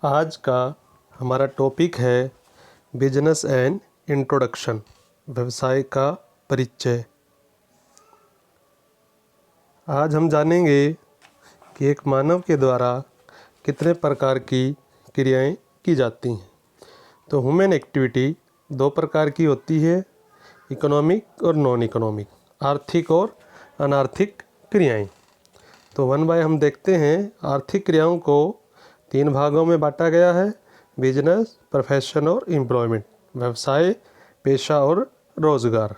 आज का हमारा टॉपिक है बिजनेस एंड इंट्रोडक्शन, व्यवसाय का परिचय। आज हम जानेंगे कि एक मानव के द्वारा कितने प्रकार की क्रियाएं की जाती हैं। तो ह्यूमन एक्टिविटी दो प्रकार की होती है, इकोनॉमिक और नॉन इकोनॉमिक, आर्थिक और अनार्थिक क्रियाएं। तो वन बाय हम देखते हैं। आर्थिक क्रियाओं को तीन भागों में बांटा गया है: बिजनेस, प्रोफेशन और एम्प्लॉयमेंट, व्यवसाय, पेशा और रोजगार।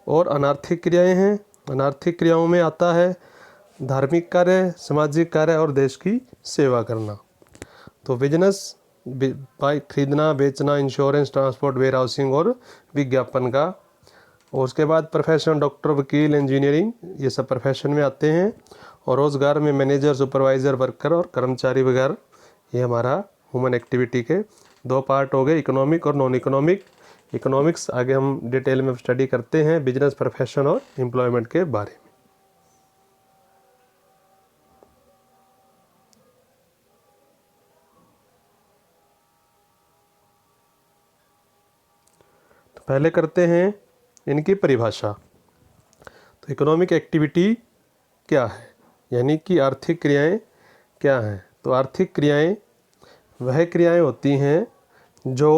और अनार्थिक क्रियाएं हैं। अनार्थिक क्रियाओं में आता है धार्मिक कार्य, सामाजिक कार्य और देश की सेवा करना। तो बिजनेस खरीदना, बेचना, इंश्योरेंस, ट्रांसपोर्ट, वेयर हाउसिंग और विज्ञापन का। और उसके बाद प्रोफेशन डॉक्टर, वकील, इंजीनियरिंग, ये सब प्रोफेशन में आते हैं। और रोज़गार में मैनेजर, सुपरवाइज़र, वर्कर और कर्मचारी वगैरह। ये हमारा ह्यूमन एक्टिविटी के दो पार्ट हो गए, इकोनॉमिक और नॉन इकोनॉमिक। इकोनॉमिक्स आगे हम डिटेल में स्टडी करते हैं बिजनेस, प्रोफेशन और एम्प्लॉयमेंट के बारे में। तो पहले करते हैं इनकी परिभाषा। तो इकोनॉमिक एक्टिविटी क्या है, यानी कि आर्थिक क्रियाएं क्या हैं। तो आर्थिक क्रियाएं वह क्रियाएं होती हैं जो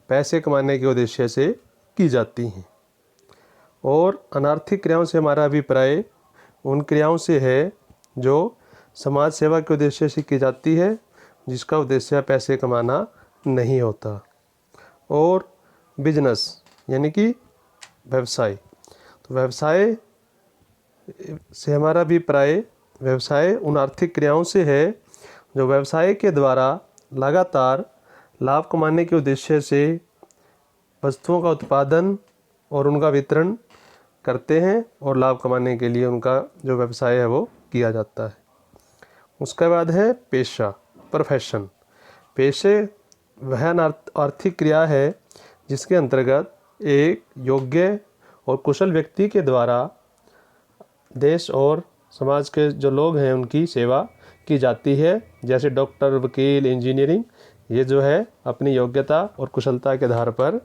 पैसे कमाने के उद्देश्य से की जाती हैं। और अनार्थिक क्रियाओं से हमारा अभिप्राय उन क्रियाओं से है जो समाज सेवा के उद्देश्य से की जाती है, जिसका उद्देश्य पैसे कमाना नहीं होता। और बिजनेस यानी कि व्यवसाय। तो व्यवसाय से हमारा अभिप्राय व्यवसाय उन आर्थिक क्रियाओं से है जो व्यवसाय के द्वारा लगातार लाभ कमाने के उद्देश्य से वस्तुओं का उत्पादन और उनका वितरण करते हैं, और लाभ कमाने के लिए उनका जो व्यवसाय है वो किया जाता है। उसके बाद है पेशा, प्रोफेशन। पेशे वह आर्थिक क्रिया है जिसके अंतर्गत एक योग्य और कुशल व्यक्ति के द्वारा देश और समाज के जो लोग हैं उनकी सेवा की जाती है। जैसे डॉक्टर, वकील, इंजीनियरिंग, ये जो है अपनी योग्यता और कुशलता के आधार पर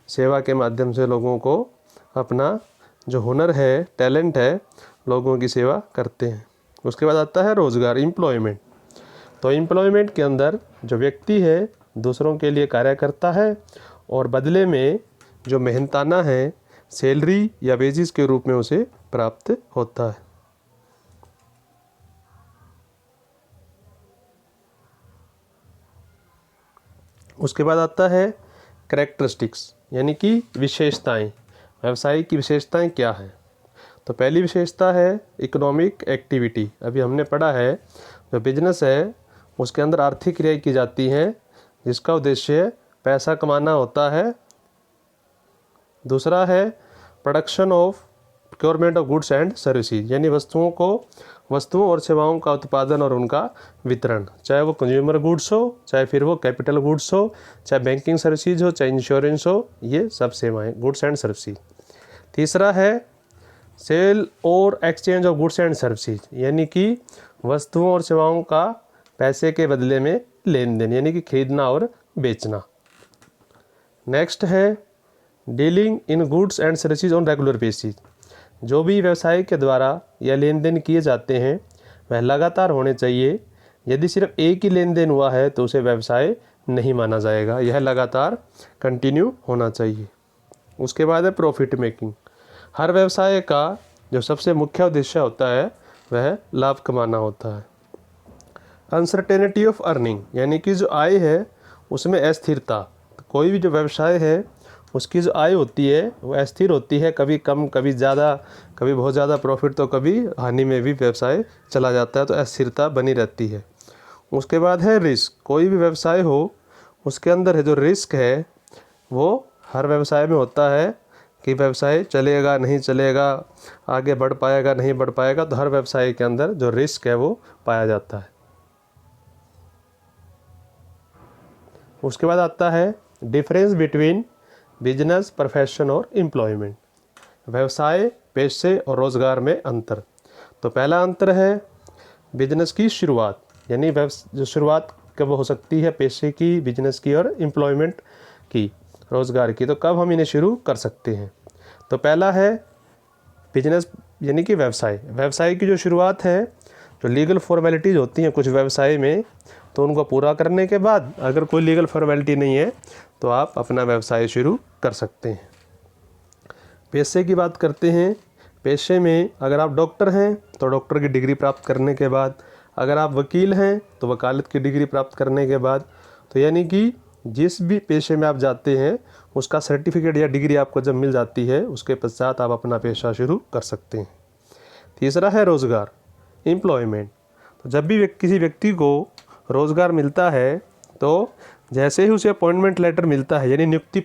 सेवा के माध्यम से लोगों को अपना जो हुनर है, टैलेंट है, लोगों की सेवा करते हैं। उसके बाद आता है रोज़गार, एम्प्लॉयमेंट। तो एम्प्लॉयमेंट के अंदर जो व्यक्ति है दूसरों के लिए कार्य करता है और बदले में जो मेहनताना है सैलरी या वेजिस के रूप में उसे प्राप्त होता है। उसके बाद आता है कैरेक्टरिस्टिक्स, यानी कि विशेषताएं। व्यवसाय की विशेषताएं क्या हैं। तो पहली विशेषता है इकोनॉमिक एक्टिविटी। अभी हमने पढ़ा है जो बिजनेस है उसके अंदर आर्थिक क्रियाएं की जाती हैं जिसका उद्देश्य पैसा कमाना होता है। दूसरा है production of procurement of goods and services, यानी वस्तुओं और सेवाओं का उत्पादन और उनका वितरण, चाहे वो कंज्यूमर गुड्स हो, चाहे फिर वो कैपिटल गुड्स हो, चाहे बैंकिंग सर्विसेज हो, चाहे इंश्योरेंस हो, ये सब सेवाएं गुड्स एंड सर्विसेज। तीसरा है सेल और exchange of goods and services, यानी कि वस्तुओं और सेवाओं का पैसे के बदले में लेन देन, यानी कि खरीदना और बेचना। नेक्स्ट है dealing in goods and services on regular basis. जो भी व्यवसाय के द्वारा या लेन देन किए जाते हैं वह लगातार होने चाहिए। यदि सिर्फ एक ही लेन देन हुआ है तो उसे व्यवसाय नहीं माना जाएगा, यह लगातार कंटिन्यू होना चाहिए। उसके बाद है प्रॉफिट मेकिंग। हर व्यवसाय का जो सबसे मुख्य उद्देश्य होता है वह लाभ कमाना होता है। अनसर्टेनिटी ऑफ अर्निंग, यानी कि जो आय है उसमें अस्थिरता। कोई भी जो व्यवसाय है उसकी जो आय होती है वो अस्थिर होती है, कभी कम, कभी ज़्यादा, कभी बहुत ज़्यादा प्रॉफिट तो कभी हानि में भी व्यवसाय चला जाता है, तो अस्थिरता बनी रहती है। उसके बाद है रिस्क। कोई भी व्यवसाय हो उसके अंदर है जो रिस्क है वो हर व्यवसाय में होता है कि व्यवसाय चलेगा नहीं चलेगा, आगे बढ़ पाएगा नहीं बढ़ पाएगा, तो हर व्यवसाय के अंदर जो रिस्क है वो पाया जाता है। उसके बाद आता है डिफरेंस बिटवीन बिजनेस, प्रोफेशन और एम्प्लॉयमेंट, व्यवसाय, पेशे और रोज़गार में अंतर। तो पहला अंतर है बिजनेस की शुरुआत, यानी जो शुरुआत कब हो सकती है, पेशे की, बिजनेस की और एम्प्लॉयमेंट की, रोज़गार की। तो कब हम इन्हें शुरू कर सकते हैं? तो पहला है बिजनेस यानी कि व्यवसाय। व्यवसाय की जो शुरुआत है, जो लीगल फॉर्मेलिटीज़ होती हैं कुछ व्यवसाय में, तो उनको पूरा करने के बाद अगर कोई लीगल फॉर्मेलिटी नहीं है तो आप अपना व्यवसाय शुरू कर सकते हैं। पेशे की बात करते हैं। पेशे में अगर आप डॉक्टर हैं तो डॉक्टर की डिग्री प्राप्त करने के बाद, अगर आप वकील हैं तो वकालत की डिग्री प्राप्त करने के बाद, तो यानी कि जिस भी पेशे में आप जाते हैं उसका सर्टिफिकेट या डिग्री आपको जब मिल जाती है उसके पश्चात आप अपना पेशा शुरू कर सकते हैं। तीसरा है रोज़गार, एम्प्लॉयमेंट। तो जब भी किसी व्यक्ति को रोज़गार मिलता है तो जैसे ही उसे अपॉइंटमेंट लेटर मिलता है यानी नियुक्ति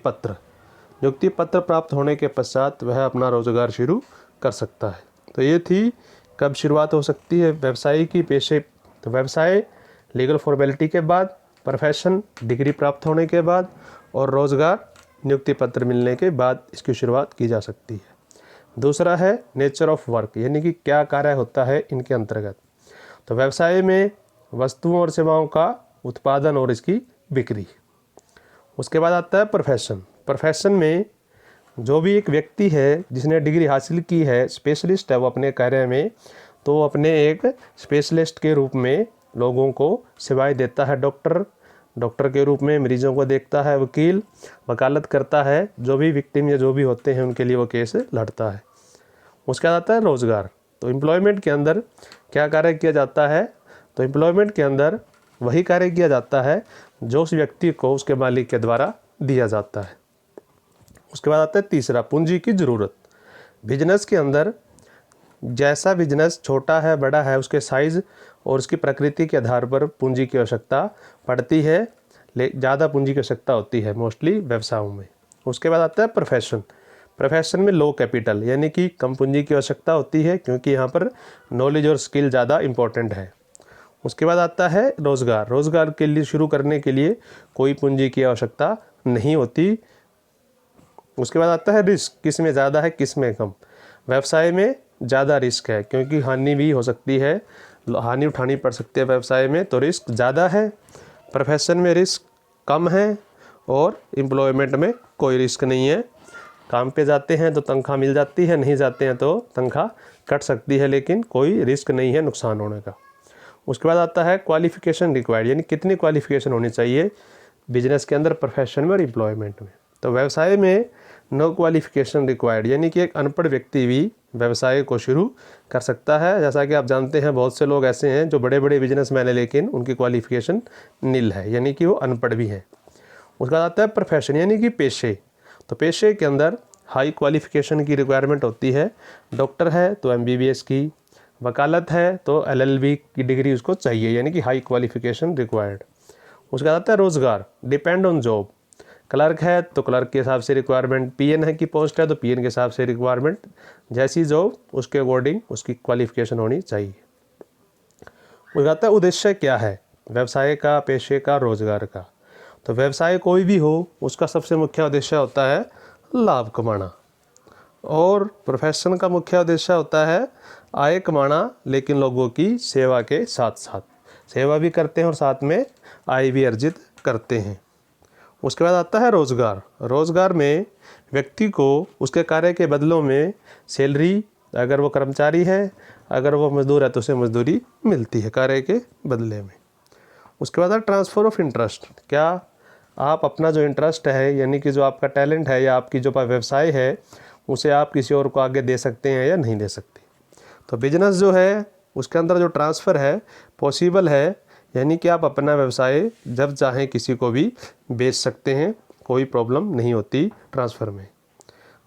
पत्र प्राप्त होने के पश्चात वह अपना रोज़गार शुरू कर सकता है। तो ये थी कब शुरुआत हो सकती है व्यवसाय की, पेशे। तो व्यवसाय लीगल फॉर्मेलिटी के बाद, प्रोफेशन डिग्री प्राप्त होने के बाद और रोज़गार नियुक्ति पत्र मिलने के बाद इसकी शुरुआत की जा सकती है। दूसरा है नेचर ऑफ वर्क, यानी कि क्या कार्य होता है इनके अंतर्गत। तो व्यवसाय में वस्तुओं और सेवाओं का उत्पादन और इसकी बिक्री। उसके बाद आता है प्रोफेशन। प्रोफेशन में जो भी एक व्यक्ति है जिसने डिग्री हासिल की है, स्पेशलिस्ट है वो अपने कार्य में, तो वो अपने एक स्पेशलिस्ट के रूप में लोगों को सेवाएं देता है। डॉक्टर के रूप में मरीजों को देखता है। वकील वकालत करता है, जो भी विक्टिम या जो भी होते हैं उनके लिए वो केस लड़ता है। उसके बाद आता है रोज़गार। तो एम्प्लॉयमेंट के अंदर क्या कार्य किया जाता है? तो एम्प्लॉयमेंट के अंदर वही कार्य किया जाता है जो उस व्यक्ति को उसके मालिक के द्वारा दिया जाता है। उसके बाद आता है तीसरा, पूंजी की ज़रूरत। बिजनेस के अंदर जैसा बिजनेस छोटा है बड़ा है उसके साइज़ और उसकी प्रकृति के आधार पर पूंजी की आवश्यकता पड़ती है, ज़्यादा पूंजी की आवश्यकता होती है मोस्टली व्यवसायों में। उसके बाद आता है प्रोफेशन में लो कैपिटल यानी कि कम पूंजी की आवश्यकता होती है क्योंकि यहाँ पर नॉलेज और स्किल ज़्यादा इम्पोर्टेंट है। उसके बाद आता है रोज़गार के लिए शुरू करने के लिए कोई पूंजी की आवश्यकता नहीं होती। उसके बाद आता है रिस्क, किस में ज़्यादा है किस में कम। व्यवसाय में ज़्यादा रिस्क है क्योंकि हानि भी हो सकती है, हानि उठानी पड़ सकती है व्यवसाय में, तो रिस्क ज़्यादा है। प्रोफेशन में रिस्क कम है और एम्प्लॉयमेंट में कोई रिस्क नहीं है। काम पे जाते हैं तो तनख्वाह मिल जाती है, नहीं जाते हैं तो तनख्वाह कट सकती है, लेकिन कोई रिस्क नहीं है नुकसान होने का। उसके बाद आता है क्वालिफ़िकेशन रिक्वायर्ड, यानी कितनी क्वालिफ़िकेशन होनी चाहिए बिजनेस के अंदर, प्रोफेशन में और एम्प्लॉयमेंट में। तो व्यवसाय में नो क्वालिफ़िकेशन रिक्वायर्ड, यानी कि एक अनपढ़ व्यक्ति भी व्यवसाय को शुरू कर सकता है। जैसा कि आप जानते हैं बहुत से लोग ऐसे हैं जो बड़े बड़े बिजनेसमैन हैं लेकिन उनकी क्वालिफ़िकेशन नील है, यानी कि वो अनपढ़ भी हैं। उसके बाद आता है प्रोफेशन यानी कि पेशे। तो पेशे के अंदर हाई क्वालिफ़िकेशन की रिक्वायरमेंट होती है। डॉक्टर है तो MBBS की, वकालत है तो LLB की डिग्री उसको चाहिए, यानी कि हाई क्वालिफ़िकेशन रिक्वायर्ड। उसके बाद आता है रोज़गार, डिपेंड ऑन जॉब। क्लर्क है तो क्लर्क के हिसाब से रिक्वायरमेंट, PN है की पोस्ट है तो PN के हिसाब से रिक्वायरमेंट, जैसी जॉब उसके अकॉर्डिंग उसकी क्वालिफ़िकेशन होनी चाहिए। उसके बाद आता है उद्देश्य क्या है व्यवसाय का, पेशे का, रोज़गार का। तो व्यवसाय कोई भी हो उसका सबसे मुख्य उद्देश्य होता है लाभ कमाना, और प्रोफेशन का मुख्य उद्देश्य होता है आय कमाना, लेकिन लोगों की सेवा के साथ साथ सेवा भी करते हैं और साथ में आय भी अर्जित करते हैं। उसके बाद आता है रोज़गार में व्यक्ति को उसके कार्य के बदलों में सैलरी, अगर वो कर्मचारी है, अगर वो मजदूर है तो उसे मजदूरी मिलती है कार्य के बदले में। उसके बाद ट्रांसफ़र ऑफ इंटरेस्ट, क्या आप अपना जो इंटरेस्ट है यानी कि जो आपका टैलेंट है या आपकी जो व्यवसाय है उसे आप किसी और को आगे दे सकते हैं या नहीं दे सकते। तो बिजनेस जो है उसके अंदर जो ट्रांसफ़र है पॉसिबल है, यानी कि आप अपना व्यवसाय जब चाहें किसी को भी बेच सकते हैं, कोई प्रॉब्लम नहीं होती ट्रांसफ़र में।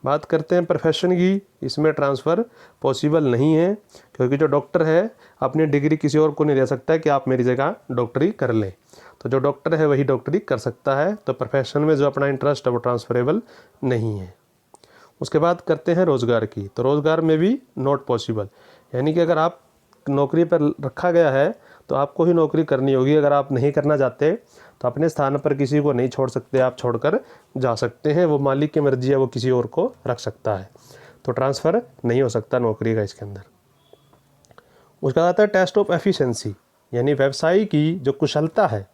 बात करते हैं प्रोफेशन की, इसमें ट्रांसफ़र पॉसिबल नहीं है क्योंकि जो डॉक्टर है अपनी डिग्री किसी और को नहीं दे सकता है कि आप मेरी जगह डॉक्टरी कर लें, तो जो डॉक्टर है वही डॉक्टरी कर सकता है। तो प्रोफेशन में जो अपना इंटरेस्ट है वो ट्रांसफरेबल नहीं है। उसके बाद करते हैं रोज़गार की, तो रोज़गार में भी नॉट पॉसिबल, यानी कि अगर आप नौकरी पर रखा गया है तो आपको ही नौकरी करनी होगी। अगर आप नहीं करना चाहते तो अपने स्थान पर किसी को नहीं छोड़ सकते, आप छोड़कर जा सकते हैं, वो मालिक की मर्जी है, वो किसी और को रख सकता है, तो ट्रांसफ़र नहीं हो सकता नौकरी का इसके अंदर। उसका आता है टेस्ट ऑफ एफिशिएंसी, यानी व्यवसाय की जो कुशलता है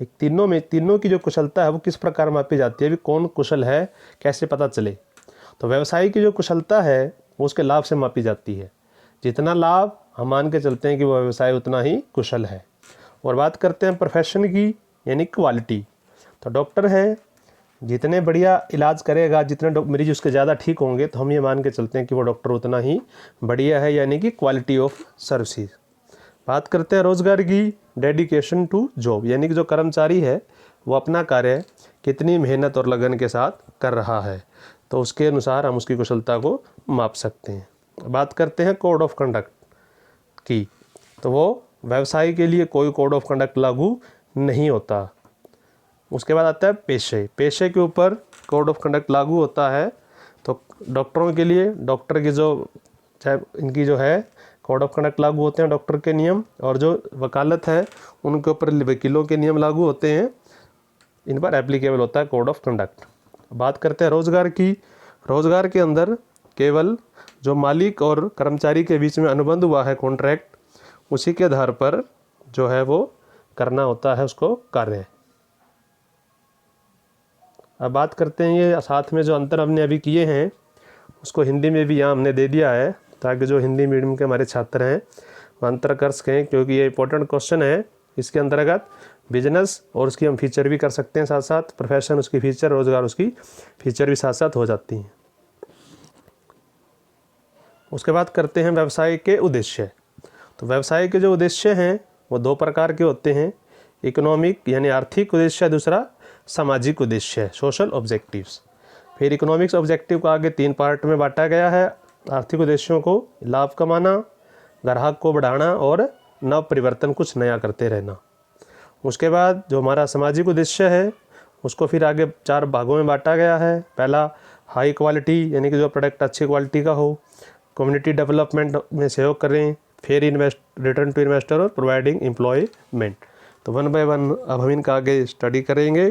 ये तीनों की जो कुशलता है वो किस प्रकार मापी जाती है, अभी कौन कुशल है कैसे पता चले। तो व्यवसाय की जो कुशलता है वो उसके लाभ से मापी जाती है। जितना लाभ हम मान के चलते हैं कि वो व्यवसाय उतना ही कुशल है। और बात करते हैं प्रोफेशन की यानी क्वालिटी। तो डॉक्टर है, जितने बढ़िया इलाज करेगा, जितने मरीज उसके ज़्यादा ठीक होंगे, तो हम ये मान के चलते हैं कि वो डॉक्टर उतना ही बढ़िया है, यानी कि क्वालिटी ऑफ सर्विसेज। बात करते हैं रोज़गार की, डेडिकेशन टू जॉब, यानी कि जो कर्मचारी है वो अपना कार्य कितनी मेहनत और लगन के साथ कर रहा है, तो उसके अनुसार हम उसकी कुशलता को माप सकते हैं। बात करते हैं कोड ऑफ कंडक्ट की, तो वो व्यवसाय के लिए कोई कोड ऑफ कंडक्ट लागू नहीं होता। उसके बाद आता है पेशे के ऊपर कोड ऑफ कंडक्ट लागू होता है। तो डॉक्टरों के लिए डॉक्टर की जो चाहे इनकी जो है कोड ऑफ कंडक्ट लागू होते हैं, डॉक्टर के नियम, और जो वकालत है उनके ऊपर वकीलों के नियम लागू होते हैं, इन पर एप्लीकेबल होता है कोड ऑफ कंडक्ट। बात करते हैं रोज़गार की। रोज़गार के अंदर केवल जो मालिक और कर्मचारी के बीच में अनुबंध हुआ है कॉन्ट्रैक्ट, उसी के आधार पर जो है वो करना होता है उसको कार्य। अब बात करते हैं ये साथ में जो अंतर हमने अभी किए हैं उसको हिंदी में भी यहाँ हमने दे दिया है, ताकि जो हिंदी मीडियम के हमारे छात्र हैं वो अंतर कर सकें, क्योंकि ये इंपॉर्टेंट क्वेश्चन है। इसके अंतर्गत बिजनेस और उसकी हम फीचर भी कर सकते हैं, साथ साथ प्रोफेशन उसकी फीचर, रोजगार उसकी फीचर भी साथ साथ हो जाती हैं। उसके बाद करते हैं व्यवसाय के उद्देश्य। तो व्यवसाय के जो उद्देश्य हैं वो दो प्रकार के होते हैं, इकोनॉमिक यानी आर्थिक उद्देश्य, दूसरा सामाजिक उद्देश्य है, सोशल ऑब्जेक्टिव्स। फिर इकोनॉमिक्स ऑब्जेक्टिव को आगे 3 पार्ट में बांटा गया है। आर्थिक उद्देश्यों को लाभ कमाना, ग्राहक को बढ़ाना और नव परिवर्तन कुछ नया करते रहना। उसके बाद जो हमारा सामाजिक उद्देश्य है उसको फिर आगे 4 भागों में बांटा गया है। पहला हाई क्वालिटी, यानी कि जो प्रोडक्ट अच्छी क्वालिटी का हो, कम्युनिटी डेवलपमेंट में सहयोग करें, फिर रिटर्न टू इन्वेस्टर और प्रोवाइडिंग एम्प्लॉयमेंट। तो 1 बाय 1 अब हम इनका आगे स्टडी करेंगे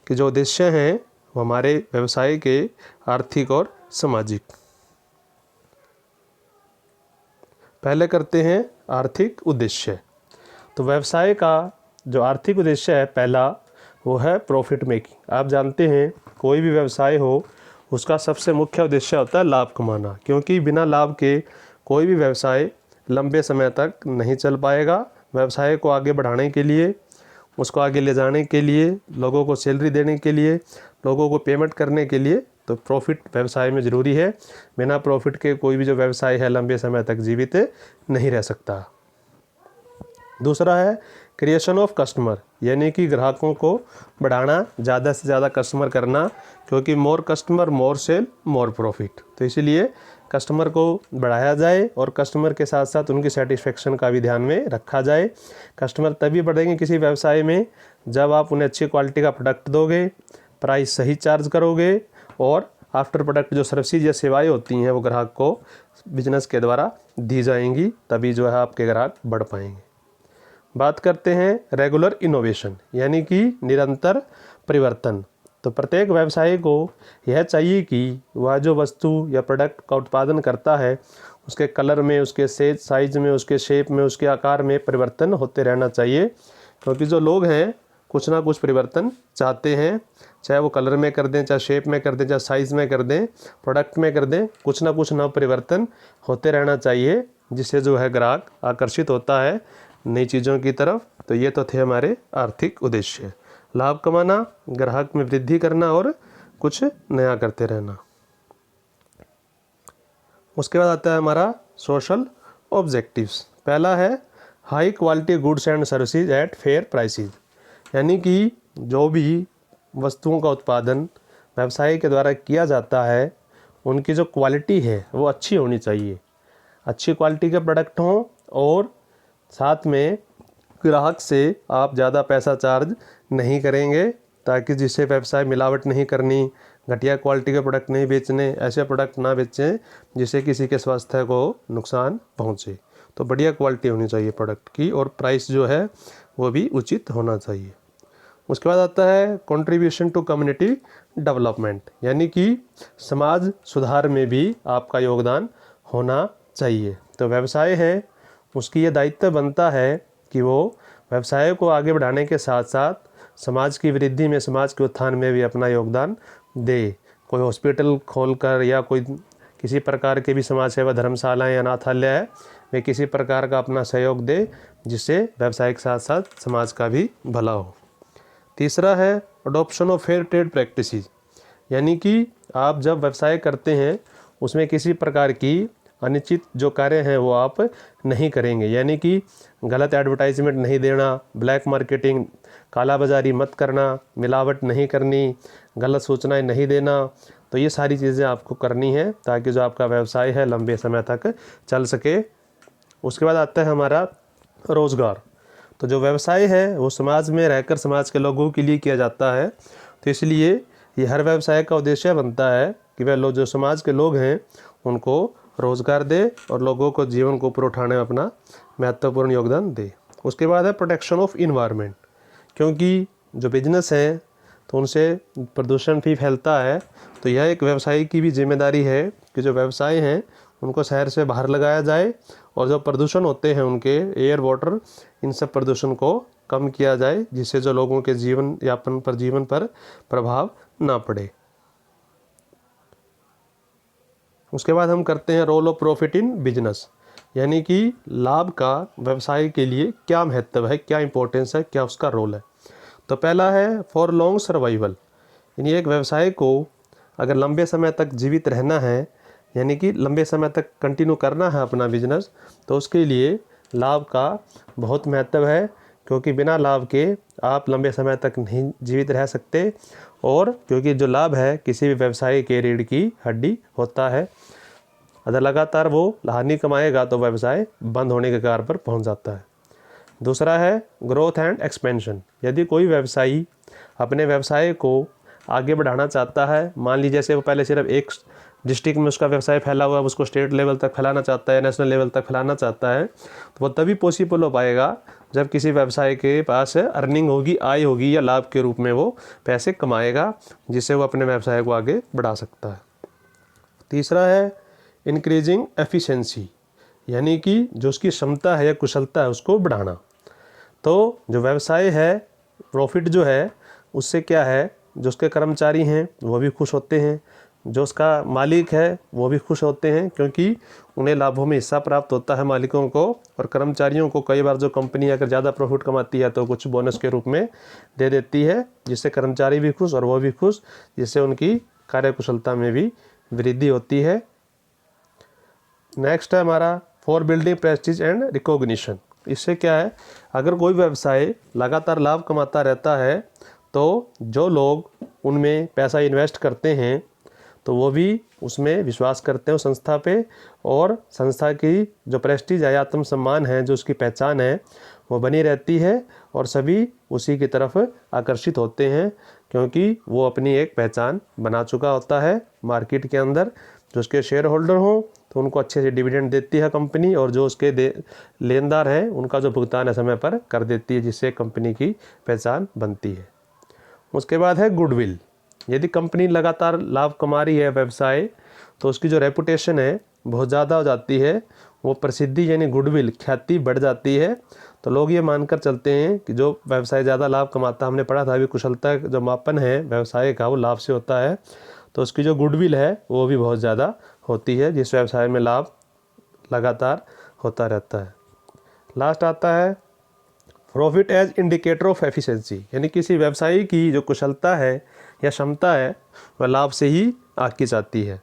कि जो उद्देश्य हैं वो हमारे व्यवसाय के आर्थिक और सामाजिक। पहले करते हैं आर्थिक उद्देश्य। तो व्यवसाय का जो आर्थिक उद्देश्य है पहला, वो है प्रॉफिट मेकिंग। आप जानते हैं कोई भी व्यवसाय हो उसका सबसे मुख्य उद्देश्य होता है लाभ कमाना, क्योंकि बिना लाभ के कोई भी व्यवसाय लंबे समय तक नहीं चल पाएगा। व्यवसाय को आगे बढ़ाने के लिए, उसको आगे ले जाने के लिए, लोगों को सैलरी देने के लिए, लोगों को पेमेंट करने के लिए, तो प्रॉफिट व्यवसाय में ज़रूरी है। बिना प्रॉफिट के कोई भी जो व्यवसाय है लंबे समय तक जीवित नहीं रह सकता। दूसरा है क्रिएशन ऑफ कस्टमर, यानी कि ग्राहकों को बढ़ाना, ज़्यादा से ज़्यादा कस्टमर करना, क्योंकि मोर कस्टमर मोर सेल मोर प्रॉफिट। तो इसीलिए कस्टमर को बढ़ाया जाए और कस्टमर के साथ साथ उनकी सेटिस्फेक्शन का भी ध्यान में रखा जाए। कस्टमर तभी बढ़ेंगे किसी व्यवसाय में जब आप उन्हें अच्छी क्वालिटी का प्रोडक्ट दोगे, प्राइस सही चार्ज करोगे, और आफ्टर प्रोडक्ट जो सर्विसेज या सेवाएं होती हैं वो ग्राहक को बिजनेस के द्वारा दी जाएंगी, तभी जो है आपके ग्राहक बढ़ पाएंगे। बात करते हैं रेगुलर इनोवेशन, यानी कि निरंतर परिवर्तन। तो प्रत्येक व्यवसाय को यह चाहिए कि वह जो वस्तु या प्रोडक्ट का उत्पादन करता है उसके कलर में, उसके साइज में, उसके शेप में, उसके आकार में परिवर्तन होते रहना चाहिए, क्योंकि जो लोग हैं कुछ ना कुछ परिवर्तन चाहते हैं, चाहे वो कलर में कर दें, चाहे शेप में कर दें, चाहे साइज़ में कर दें, प्रोडक्ट में कर दें, कुछ ना कुछ नव परिवर्तन होते रहना चाहिए, जिससे जो है ग्राहक आकर्षित होता है नई चीज़ों की तरफ। तो ये तो थे हमारे आर्थिक उद्देश्य, लाभ कमाना, ग्राहक में वृद्धि करना और कुछ नया करते रहना। उसके बाद आता है हमारा सोशल ऑब्जेक्टिव्स। पहला है high quality goods and services at fair prices, यानी कि जो भी वस्तुओं का उत्पादन व्यवसाय के द्वारा किया जाता है उनकी जो क्वालिटी है वो अच्छी होनी चाहिए, अच्छी क्वालिटी के प्रोडक्ट हों, और साथ में ग्राहक से आप ज़्यादा पैसा चार्ज नहीं करेंगे, ताकि जिससे व्यवसाय मिलावट नहीं करनी, घटिया क्वालिटी के प्रोडक्ट नहीं बेचने, ऐसे प्रोडक्ट ना बेचें जिससे किसी के स्वास्थ्य को नुकसान पहुंचे। तो बढ़िया क्वालिटी होनी चाहिए प्रोडक्ट की, और प्राइस जो है वो भी उचित होना चाहिए। उसके बाद आता है कंट्रीब्यूशन टू कम्युनिटी डेवलपमेंट, यानी कि समाज सुधार में भी आपका योगदान होना चाहिए। तो व्यवसाय है उसकी ये दायित्व बनता है कि वो व्यवसाय को आगे बढ़ाने के साथ साथ समाज की वृद्धि में, समाज के उत्थान में भी अपना योगदान दे। कोई हॉस्पिटल खोलकर या कोई किसी प्रकार के भी समाज सेवा धर्मशालाएँ, अनाथालय है, वे किसी प्रकार का अपना सहयोग दे, जिससे व्यवसाय के साथ साथ समाज का भी भला हो। तीसरा है adoption of fair trade practices, यानी कि आप जब व्यवसाय करते हैं उसमें किसी प्रकार की अनुचित जो कार्य हैं वो आप नहीं करेंगे, यानी कि गलत एडवर्टाइजमेंट नहीं देना, ब्लैक मार्केटिंग, काला बाज़ारी मत करना, मिलावट नहीं करनी, गलत सूचनाएं नहीं देना। तो ये सारी चीज़ें आपको करनी है ताकि जो आपका व्यवसाय है लंबे समय तक चल सके। उसके बाद आता है हमारा रोज़गार। तो जो व्यवसाय है वो समाज में रहकर समाज के लोगों के लिए किया जाता है, तो इसलिए ये हर व्यवसाय का उद्देश्य बनता है कि वह लोग जो समाज के लोग हैं उनको रोज़गार दे और लोगों को जीवन को ऊपर उठाने में अपना महत्वपूर्ण योगदान दे। उसके बाद है प्रोटेक्शन ऑफ इन्वायरमेंट, क्योंकि जो बिजनेस हैं तो उनसे प्रदूषण भी फैलता है, तो यह एक व्यवसायी की भी जिम्मेदारी है कि जो व्यवसाय हैं उनको शहर से बाहर लगाया जाए और जो प्रदूषण होते हैं उनके एयर, वाटर, इन सब प्रदूषण को कम किया जाए, जिससे जो लोगों के जीवन पर प्रभाव ना पड़े। उसके बाद हम करते हैं role of profit in business, यानी कि लाभ का व्यवसाय के लिए क्या महत्व है, क्या इंपॉर्टेंस है, क्या उसका रोल है। तो पहला है फॉर लॉन्ग सर्वाइवल, यानी एक व्यवसाय को अगर लंबे समय तक जीवित रहना है, यानी कि लंबे समय तक कंटिन्यू करना है अपना बिजनेस, तो उसके लिए लाभ का बहुत महत्व है, क्योंकि बिना लाभ के आप लंबे समय तक नहीं जीवित रह सकते। और क्योंकि जो लाभ है किसी भी व्यवसाय के रीढ़ की हड्डी होता है, अगर लगातार वो हानि कमाएगा तो व्यवसाय बंद होने के कगार पर पहुंच जाता है। दूसरा है ग्रोथ एंड एक्सपेंशन, यदि कोई व्यवसायी अपने व्यवसाय को आगे बढ़ाना चाहता है, मान लीजिए जैसे वो पहले सिर्फ एक डिस्ट्रिक्ट में उसका व्यवसाय फैला हुआ है, उसको स्टेट लेवल तक फैलाना चाहता है, नेशनल लेवल तक फैलाना चाहता है, तो वो तभी पॉसिबल हो पाएगा जब किसी व्यवसाय के पास अर्निंग होगी, आय होगी, या लाभ के रूप में वो पैसे कमाएगा, जिससे वो अपने व्यवसाय को आगे बढ़ा सकता है। तीसरा है इंक्रीजिंग एफिशिएंसी, यानी कि जो उसकी क्षमता है या कुशलता है उसको बढ़ाना। तो जो व्यवसाय है, प्रॉफिट जो है उससे क्या है, जो उसके कर्मचारी हैं वो भी खुश होते हैं, जो उसका मालिक है वो भी खुश होते हैं, क्योंकि उन्हें लाभों में हिस्सा प्राप्त होता है मालिकों को, और कर्मचारियों को कई बार जो कंपनी अगर ज़्यादा प्रॉफिट कमाती है तो कुछ बोनस के रूप में दे देती है, जिससे कर्मचारी भी खुश और वो भी खुश, जिससे उनकी कार्यकुशलता में भी वृद्धि होती है। नेक्स्ट है हमारा for building Prestige and recognition. इससे क्या है, अगर कोई व्यवसाय लगातार लाभ कमाता रहता है तो जो लोग उनमें पैसा इन्वेस्ट करते हैं तो वो भी उसमें विश्वास करते हैं उस संस्था पे, और संस्था की जो प्रेस्टीज है, आत्मसम्मान है, जो उसकी पहचान है वो बनी रहती है, और सभी उसी की तरफ आकर्षित होते हैं, क्योंकि वो अपनी एक पहचान बना चुका होता है मार्केट के अंदर। जो उसके शेयर होल्डर हों तो उनको अच्छे से डिविडेंड देती है कंपनी, और जो उसके लेनदार हैं उनका जो भुगतान है समय पर कर देती है, जिससे कंपनी की पहचान बनती है। उसके बाद है गुडविल, यदि कंपनी लगातार लाभ कमा रही है व्यवसाय, तो उसकी जो रेपुटेशन है बहुत ज़्यादा हो जाती है, वो प्रसिद्धि यानी गुडविल, ख्याति बढ़ जाती है। तो लोग ये मानकर चलते हैं कि जो व्यवसाय ज़्यादा लाभ कमाता, हमने पढ़ा था अभी, कुशलता जो मापन है व्यवसाय का वो लाभ से होता है, तो उसकी जो गुडविल है वो भी बहुत ज़्यादा होती है, जिस व्यवसाय में लाभ लगातार होता रहता है। लास्ट आता है profit as indicator of efficiency, यानी किसी व्यवसायी की जो कुशलता है या क्षमता है वह लाभ से ही आकी जाती है।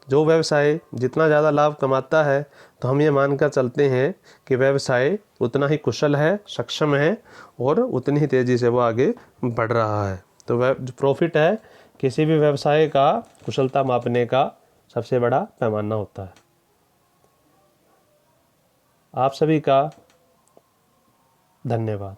जो व्यवसाय जितना ज़्यादा लाभ कमाता है तो हम ये मानकर चलते हैं कि व्यवसाय उतना ही कुशल है, सक्षम है, और उतनी ही तेज़ी से वो आगे बढ़ रहा है। तो वह जो प्रॉफिट है किसी भी व्यवसाय का कुशलता मापने का सबसे बड़ा पैमाना होता है। आप सभी का धन्यवाद।